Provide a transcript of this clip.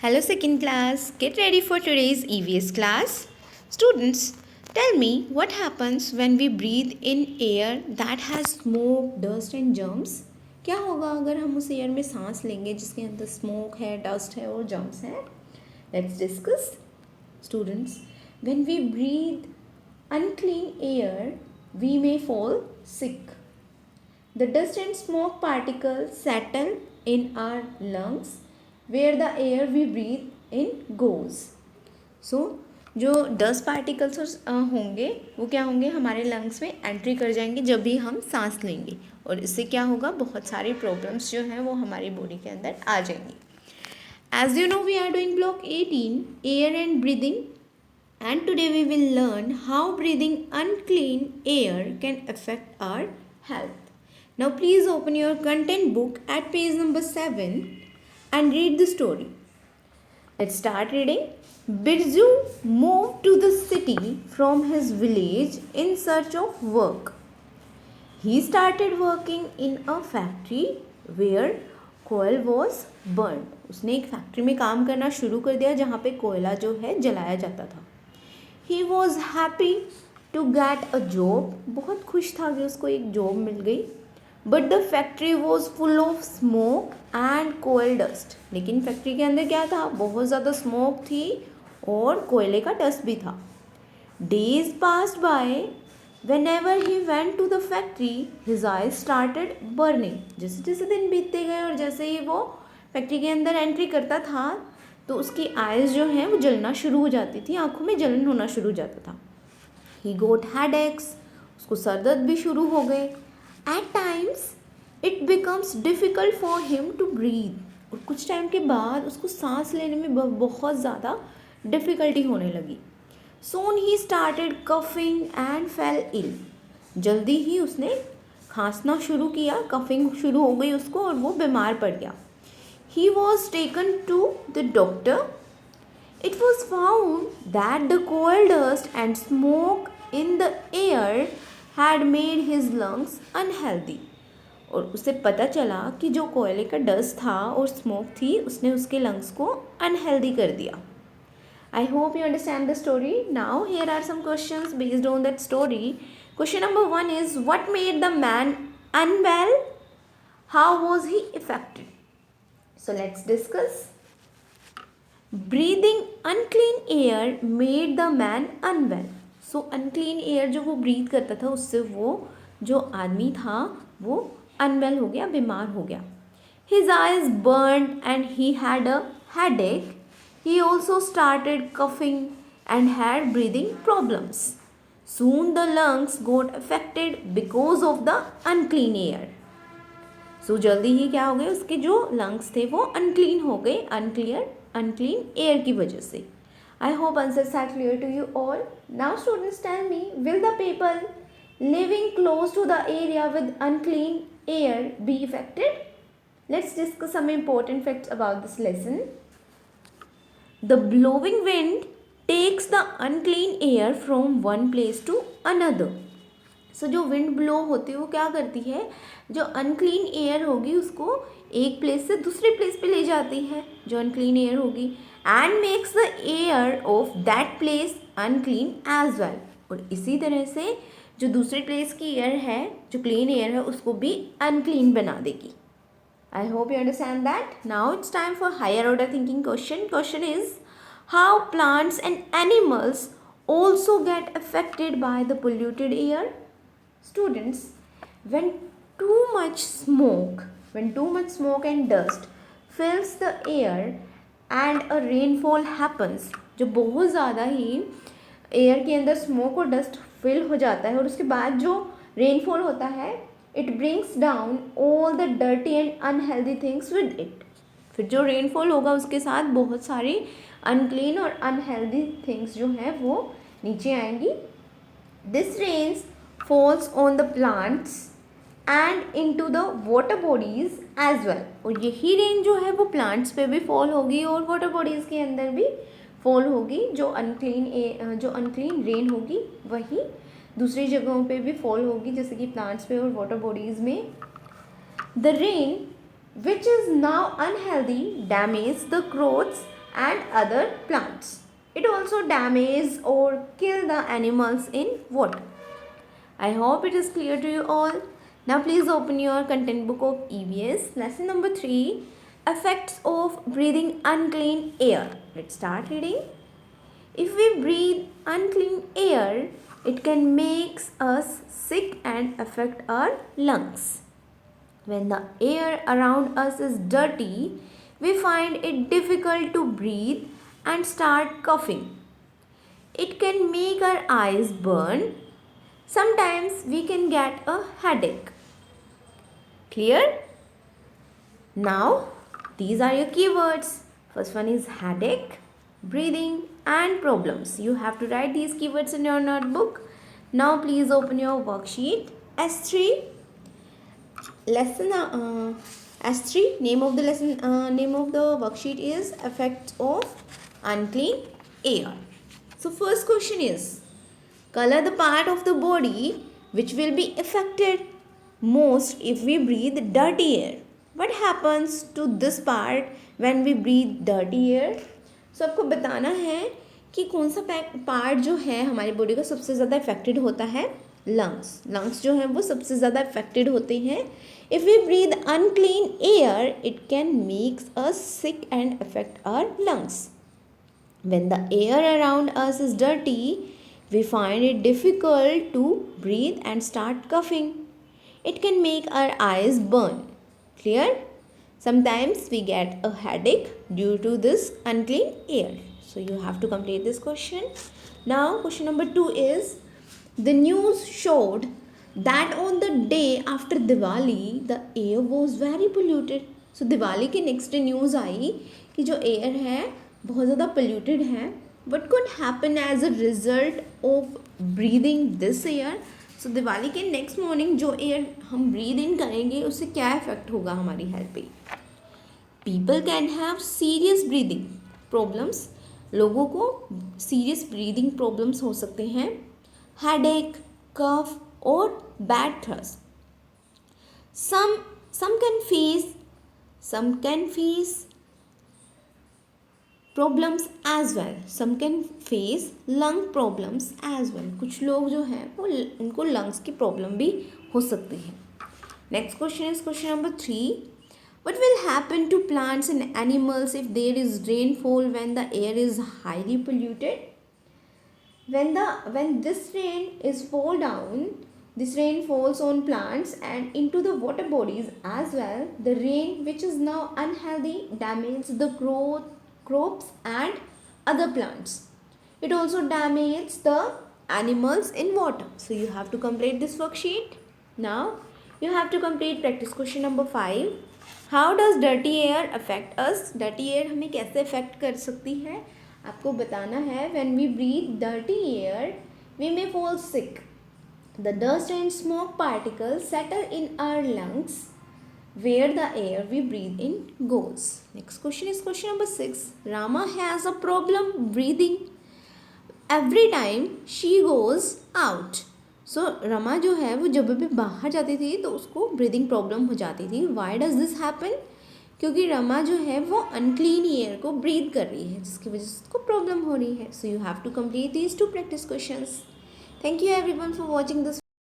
Hello, second class. Get ready for today's EVS class. Students, tell me what happens when we breathe in air that has smoke, dust and germs. क्या होगा अगर हम उस air में सांस लेंगे जिसके अंदर स्मोक है, डस्ट है और जर्म्स है? Let's discuss. Students, when we breathe unclean air, we may fall sick. The dust and smoke particles settle in our lungs where the air we breathe in goes. So जो dust particles होंगे वो क्या होंगे, हमारे lungs में entry कर जाएंगे जब भी हम सांस लेंगे, और इससे क्या होगा, बहुत सारी प्रॉब्लम्स जो हैं वो हमारी बॉडी के अंदर आ जाएंगी. As you know, we are doing block 18, air and breathing, and today we will learn how breathing unclean air can affect our health. Now please open your content book at page number 7 and read the story. Let's start reading. Birju moved to the city from his village in search of work. He started working in a factory where coal was burned. उसने एक factory में काम करना शुरू कर दिया जहाँ पे कोयला जो है जलाया जाता था. He was happy to get a job. बहुत खुश था कि उसको एक जॉब मिल गई. But the factory was full of smoke and coal dust. लेकिन फैक्ट्री के अंदर क्या था, बहुत ज़्यादा स्मोक थी और कोयले का डस्ट भी था. Days passed by. Whenever he went to the factory, his eyes started burning. जैसे जैसे दिन बीतते गए और जैसे ही वो फैक्ट्री के अंदर एंट्री करता था तो उसकी आइज़ जो हैं वो जलना शुरू हो जाती थी, आँखों में जलन होना शुरू हो जाता था. He got headaches. उसको सर दर्द भी शुरू हो गए. At times it becomes difficult for him to breathe. और कुछ टाइम के बाद उसको सांस लेने में बहुत ज़्यादा डिफ़िकल्टी होने लगी. Soon he started coughing and fell ill. जल्दी ही उसने खांसना शुरू किया, कफिंग शुरू हो गई उसको और वो बीमार पड़ गया. He was taken to the doctor. It was found that the coal dust and smoke in the air had made his lungs unhealthy. और उसे पता चला कि जो कोयले का डस्ट था और स्मोक थी उसने उसके लंग्स को अनहेल्दी कर दिया. I hope you understand the story. Now here are some questions based on that story. Question number 1 is, what made the man unwell? How was he affected? So let's discuss. Breathing unclean air made the man unwell. So unclean air जो वो breathe करता था उससे वो जो आदमी था वो अनवेल हो गया, बीमार हो गया. His eyes burned and he had a headache. He also started coughing and had breathing problems. Soon the lungs got affected because of the unclean air. So जल्दी ही क्या हो गए, उसके जो लंग्स थे वो अनक्लीन हो गए, अनक्लीन एयर की वजह से. I hope answers are clear to you all. Now students, tell me, will the people living close to the area with unclean air be affected? Let's discuss some important facts about this lesson. The blowing wind takes the unclean air from one place to another. So जो wind blow होती है वो क्या करती है, जो unclean air होगी उसको एक प्लेस से दूसरे प्लेस पे ले जाती है जो अनक्लीन एयर होगी, and makes the air of that place unclean as well. और इसी तरह से जो दूसरे प्लेस की एयर है, जो क्लीन एयर है, उसको भी अनक्लीन बना देगी. I hope you understand that. Now it's time for higher order thinking question. Question is, how plants and animals also get affected by the polluted air? Students, when too much smoke and dust fills the air and a rainfall happens, जो बहुत ज़्यादा ही air के अंदर smoke और dust fill हो जाता है और उसके बाद जो रेनफॉल होता है, it brings down all the dirty and unhealthy things with it. फिर जो रेनफॉल होगा उसके साथ बहुत सारी अनक्लीन और अनहेल्दी थिंग्स जो हैं वो नीचे आएंगी. This rains falls on the plants and into the water bodies as well. और यही रेन जो है वो प्लांट्स पे भी फॉल होगी और वाटर बॉडीज़ के अंदर भी फॉल होगी. जो अनक्लीन रेन होगी वही दूसरी जगहों पे भी फॉल होगी, जैसे कि प्लांट्स पे और वाटर बॉडीज़ में. The rain which is now unhealthy damages the crops and other plants. It also damages or kill the animals in water. I hope it is clear to you all. Now please open your content book of EVS. Lesson number 3, effects of breathing unclean air. Let's start reading. If we breathe unclean air, it can make us sick and affect our lungs. When the air around us is dirty, we find it difficult to breathe and start coughing. It can make our eyes burn. Sometimes we can get a headache. Clear? Now, these are your keywords. First one is headache, breathing and problems. You have to write these keywords in your notebook. Now, please open your worksheet. S3. Lesson S3. Name of the lesson. Name of the worksheet is effects of unclean air. So, first question is, color the part of the body which will be affected most if we breathe dirty air. What happens to this part when we breathe dirty air? So आपको बताना है कि कौन सा part जो है हमारी body का सबसे ज़्यादा अफेक्टेड होता है. लंग्स जो है वो सबसे ज़्यादा अफेक्टेड होते हैं. If we breathe unclean air it can makes us sick and affect our lungs. When the air around us is dirty, we find it difficult to breathe and start coughing. It can make our eyes burn. Clear? Sometimes we get a headache due to this unclean air. So you have to complete this question. Now question number 2 is, the news showed that on the day after Diwali, the air was very polluted. So Diwali के next day news आई कि जो air है बहुत ज़्यादा polluted है. What could happen as a result of breathing this air? So Diwali के next morning जो air हम ब्रीद इन करेंगे उससे क्या इफेक्ट होगा हमारी हेल्थ पे? People can have serious breathing problems. लोगों को सीरियस ब्रीदिंग प्रॉब्लम्स हो सकते हैं. हेडेक, कफ और bad thirst. some can face problems as well. Some can face lung problems as well. कुछ लोग जो हैं वो उनको लंग्स की प्रॉब्लम भी हो सकती है. Next question is question number 3. What will happen to plants and animals if there is rainfall when the air is highly polluted? when this rain is fall down, this rain falls on plants and into the water bodies as well. The rain which is now unhealthy damages the crops and other plants. It also damages the animals in water. So you have to complete this worksheet. Now you have to complete practice question number 5. How does dirty air affect us? Dirty air हमें कैसे affect कर सकती है आपको बताना है. When we breathe dirty air we may fall sick. The dust and smoke particles settle in our lungs where the air we breathe in goes. Next question is question number 6. Rama has a problem breathing every time she goes out. So Rama जो है वो जब भी बाहर जाती थी तो उसको ब्रीदिंग प्रॉब्लम हो जाती थी. Why does this happen? क्योंकि रमा जो है वो अनक्लीन एयर को ब्रीथ कर रही है जिसकी वजह से उसको प्रॉब्लम हो रही है. So you have to complete these 2 practice questions. Thank you everyone for watching this